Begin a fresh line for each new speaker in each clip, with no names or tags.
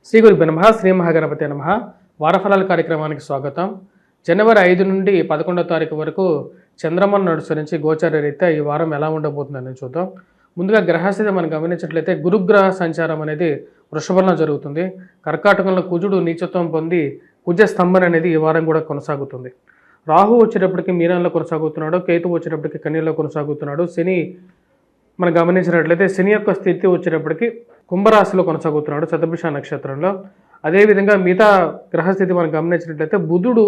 శ్రీ గురుభ్యో నమః. శ్రీ మహాగణపతే నమః. వారఫలాల కార్యక్రమానికి స్వాగతం. జనవరి 5 నుండి 11వ తారీఖు వరకు చంద్రమను అనుసరించి గోచార రీత్యా ఈ వారం ఎలా ఉండబోతుందని చూద్దాం. ముందుగా గ్రహస్థితి మనం గమనించినట్లయితే గురుగ్రహ సంచారం అనేది వృషభంలో జరుగుతుంది. కర్కాటకంలో కుజుడు నీచత్వం పొంది కుజ స్తంభన అనేది ఈ వారం కూడా కొనసాగుతుంది. రాహు వచ్చేటప్పటికి మీనంలో కొనసాగుతున్నాడు, కేతు వచ్చేటప్పటికి కన్యలో కొనసాగుతున్నాడు. శని మనం గమనించినట్లయితే శని యొక్క స్థితి వచ్చేటప్పటికి కుంభరాశిలో కొనసాగుతున్నాడు శతభిష నక్షత్రంలో. అదేవిధంగా మిగతా గ్రహస్థితి మనం గమనించినట్లయితే బుధుడు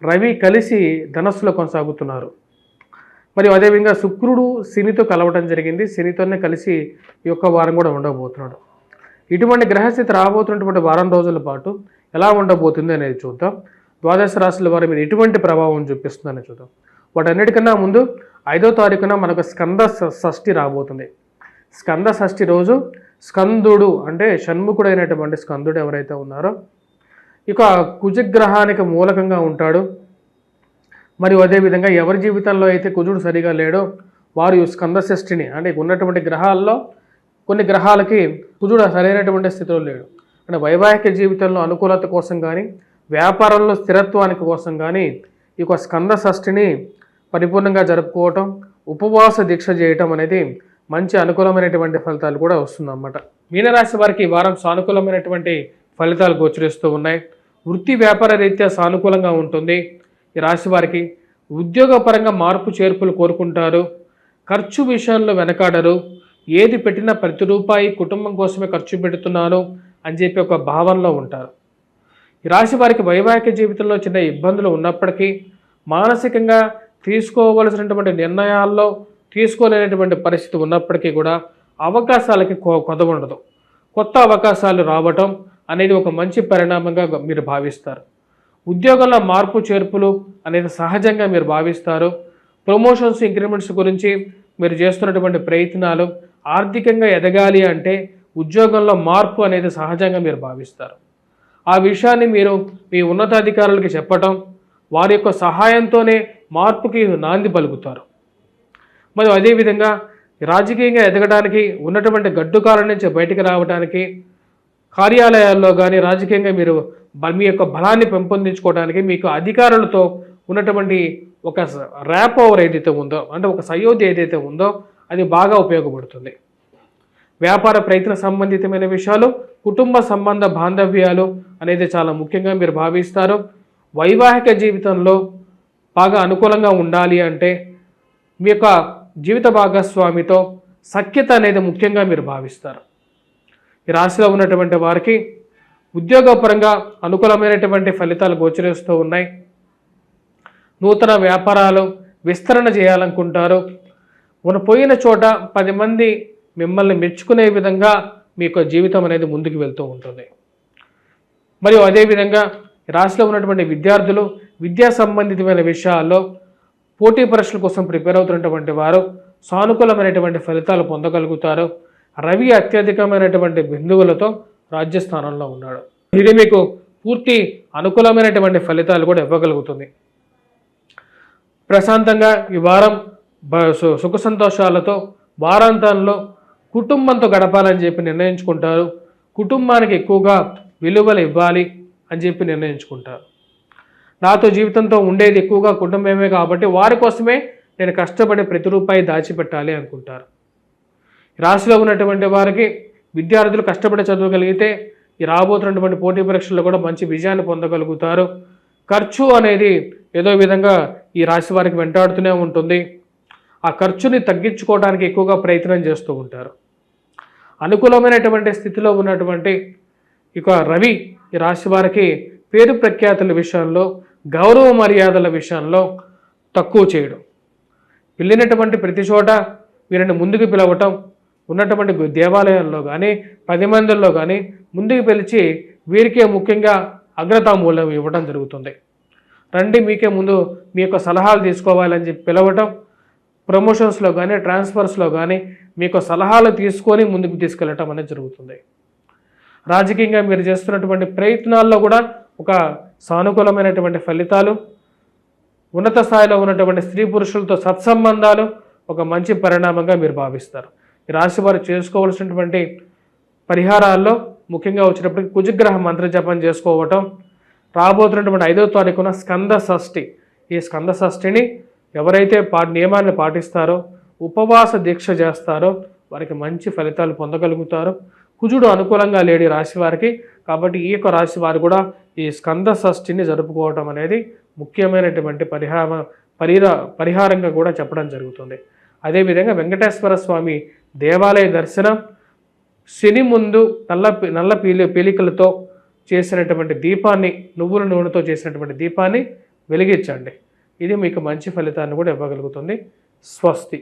రవి కలిసి ధనస్సులో కొనసాగుతున్నారు. మరియు అదేవిధంగా శుక్రుడు శనితో కలవడం జరిగింది. శనితోనే కలిసి ఈ యొక్క వారం కూడా ఉండబోతున్నాడు. ఇటువంటి గ్రహస్థితి రాబోతున్నటువంటి వారం రోజుల పాటు ఎలా ఉండబోతుంది అనేది చూద్దాం. ద్వాదశ రాశుల వారి మీద ఎటువంటి ప్రభావం చూపిస్తుందని చూద్దాం. వాటన్నిటికన్నా ముందు 5వ తారీఖున మనకు స్కంద షష్ఠి రాబోతుంది. స్కంద షష్ఠి రోజు స్కందుడు అంటే షణ్ముఖుడైనటువంటి స్కందుడు ఎవరైతే ఉన్నారో ఇక కుజగ్రహానికి మూలకంగా ఉంటాడు. మరియు అదేవిధంగా ఎవరి జీవితంలో అయితే కుజుడు సరిగా లేడో వారు స్కంద షష్ఠిని అంటే ఉన్నటువంటి గ్రహాల్లో కొన్ని గ్రహాలకి కుజుడు సరైనటువంటి స్థితిలో లేడు. అంటే వైవాహిక జీవితంలో అనుకూలత కోసం కానీ వ్యాపారంలో స్థిరత్వానికి కోసం కానీ ఈ యొక్క స్కంద షష్ఠిని పరిపూర్ణంగా జరుపుకోవటం, ఉపవాస దీక్ష చేయటం అనేది మంచి అనుకూలమైనటువంటి ఫలితాలు కూడా వస్తుందన్నమాట. మీనరాశి వారికి ఈ వారం సానుకూలమైనటువంటి ఫలితాలు గోచరిస్తూ ఉన్నాయి. వృత్తి వ్యాపార రీత్యా సానుకూలంగా ఉంటుంది. ఈ రాశి వారికి ఉద్యోగపరంగా మార్పు చేర్పులు కోరుకుంటారు. ఖర్చు విషయంలో వెనకాడరు. ఏది పెట్టినా ప్రతి రూపాయి కుటుంబం కోసమే ఖర్చు పెడుతున్నాను అని చెప్పి ఒక భావనలో ఉంటారు. ఈ రాశి వారికి వైవాహిక జీవితంలో చిన్న ఇబ్బందులు ఉన్నప్పటికీ మానసికంగా తీసుకోవలసినటువంటి నిర్ణయాల్లో తీసుకోలేనటువంటి పరిస్థితి ఉన్నప్పటికీ కూడా అవకాశాలకి కొదవ ఉండదు. కొత్త అవకాశాలు రావటం అనేది ఒక మంచి పరిణామంగా మీరు భావిస్తారు. ఉద్యోగంలో మార్పు చేర్పులు అనేది సహజంగా మీరు భావిస్తారు. ప్రమోషన్స్ ఇంక్రిమెంట్స్ గురించి మీరు చేస్తున్నటువంటి ప్రయత్నాలు ఆర్థికంగా ఎదగాలి అంటే ఉద్యోగంలో మార్పు అనేది సహజంగా మీరు భావిస్తారు. ఆ విషయాన్ని మీరు మీ ఉన్నతాధికారులకి చెప్పటం, వారి యొక్క సహాయంతోనే మార్పుకి నాంది పలుకుతారు. మరియు అదేవిధంగా రాజకీయంగా ఎదగడానికి ఉన్నటువంటి గడ్డుకాల నుంచి బయటికి రావడానికి కార్యాలయాల్లో కానీ రాజకీయంగా మీరు మీ యొక్క బలాన్ని పెంపొందించుకోవడానికి మీకు అధికారులతో ఉన్నటువంటి ఒక ర్యాప్ ఓవర్ ఏదైతే ఉందో అంటే ఒక సయోధ్య ఏదైతే ఉందో అది బాగా ఉపయోగపడుతుంది. వ్యాపార ప్రయత్న సంబంధితమైన విషయాలు, కుటుంబ సంబంధ బాంధవ్యాలు అనేది చాలా ముఖ్యంగా మీరు భావిస్తారు. వైవాహిక జీవితంలో బాగా అనుకూలంగా ఉండాలి అంటే మీ యొక్క జీవిత భాగస్వామితో సఖ్యత అనేది ముఖ్యంగా మీరు భావిస్తారు. ఈ రాశిలో ఉన్నటువంటి వారికి ఉద్యోగపరంగా అనుకూలమైనటువంటి ఫలితాలు గోచరిస్తూ ఉన్నాయి. నూతన వ్యాపారాలు విస్తరణ చేయాలనుకుంటారు. మన పోయిన చోట 10 మంది మిమ్మల్ని మెచ్చుకునే విధంగా మీ యొక్క జీవితం అనేది ముందుకు వెళ్తూ ఉంటుంది. మరియు అదేవిధంగా రాశిలో ఉన్నటువంటి విద్యార్థులు విద్యా సంబంధితమైన విషయాల్లో పోటీ పరీక్షల కోసం ప్రిపేర్ అవుతున్నటువంటి వారు సానుకూలమైనటువంటి ఫలితాలు పొందగలుగుతారు. రవి అత్యధికమైనటువంటి బిందువులతో రాజ్యస్థానంలో ఉన్నాడు. ఇది మీకు పూర్తి అనుకూలమైనటువంటి ఫలితాలు కూడా ఇవ్వగలుగుతుంది. ప్రశాంతంగా ఈ వారం సుఖ సంతోషాలతో వారాంతంలో కుటుంబంతో గడపాలని చెప్పి నిర్ణయించుకుంటారు. కుటుంబానికి ఎక్కువగా విలువలు ఇవ్వాలి అని చెప్పి నిర్ణయించుకుంటారు. నాతో జీవితంతో ఉండేది ఎక్కువగా కుటుంబమే కాబట్టి వారి కోసమే నేను కష్టపడి ప్రతి రూపాయి దాచిపెట్టాలి అనుకుంటారు. రాశిలో ఉన్నటువంటి వారికి విద్యార్థులు కష్టపడి చదవగలిగితే ఈ రాబోతున్నటువంటి పోటీ పరీక్షల్లో కూడా మంచి విజయాన్ని పొందగలుగుతారు. ఖర్చు అనేది ఏదో విధంగా ఈ రాశి వారికి వెంటాడుతూనే ఉంటుంది. ఆ ఖర్చుని తగ్గించుకోవడానికి ఎక్కువగా ప్రయత్నం చేస్తూ ఉంటారు. అనుకూలమైనటువంటి స్థితిలో ఉన్నటువంటి ఇక రవి ఈ రాశి వారికి పేరు ప్రఖ్యాతుల విషయంలో గౌరవ మర్యాదల విషయంలో తక్కువ చేయడం, వెళ్ళినటువంటి ప్రతి చోట వీరిని ముందుకు పిలవటం, ఉన్నటువంటి దేవాలయాల్లో కానీ 10 మందిల్లో కానీ ముందుకు పిలిచి వీరికే ముఖ్యంగా అగ్రతామూల్యం ఇవ్వడం జరుగుతుంది. రండి మీకే ముందు మీ యొక్క సలహాలు తీసుకోవాలని చెప్పి పిలవటం, ప్రమోషన్స్లో కానీ ట్రాన్స్ఫర్స్లో కానీ మీకు సలహాలు తీసుకొని ముందుకు తీసుకెళ్ళటం అనేది జరుగుతుంది. రాజకీయంగా మీరు చేస్తున్నటువంటి ప్రయత్నాల్లో కూడా ఒక సానుకూలమైనటువంటి ఫలితాలు, ఉన్నత స్థాయిలో ఉన్నటువంటి స్త్రీ పురుషులతో సత్సంబంధాలు ఒక మంచి పరిణామంగా మీరు భావిస్తారు. ఈ రాశి వారు చేసుకోవాల్సినటువంటి పరిహారాల్లో ముఖ్యంగా వచ్చినప్పటికీ కుజగ్రహ మంత్ర జపం చేసుకోవటం, రాబోతున్నటువంటి 5వ తారీఖున స్కంద షష్ఠి. ఈ స్కంద షష్ఠిని ఎవరైతే నియమాన్ని పాటిస్తారో, ఉపవాస దీక్ష చేస్తారో వారికి మంచి ఫలితాలు పొందగలుగుతారు. కుజుడు అనుకూలంగా లేడి రాశి వారికి, కాబట్టి ఈ యొక్క రాశి వారు కూడా ఈ స్కంద షష్ఠిని జరుపుకోవటం అనేది ముఖ్యమైనటువంటి పరిహారంగా కూడా చెప్పడం జరుగుతుంది. అదేవిధంగా వెంకటేశ్వర స్వామి దేవాలయ దర్శనం, శని ముందు నల్ల పీలికలతో చేసినటువంటి దీపాన్ని, నువ్వుల నూనెతో చేసినటువంటి దీపాన్ని వెలిగించండి. ఇది మీకు మంచి ఫలితాన్ని కూడా ఇవ్వగలుగుతుంది. స్వస్తి.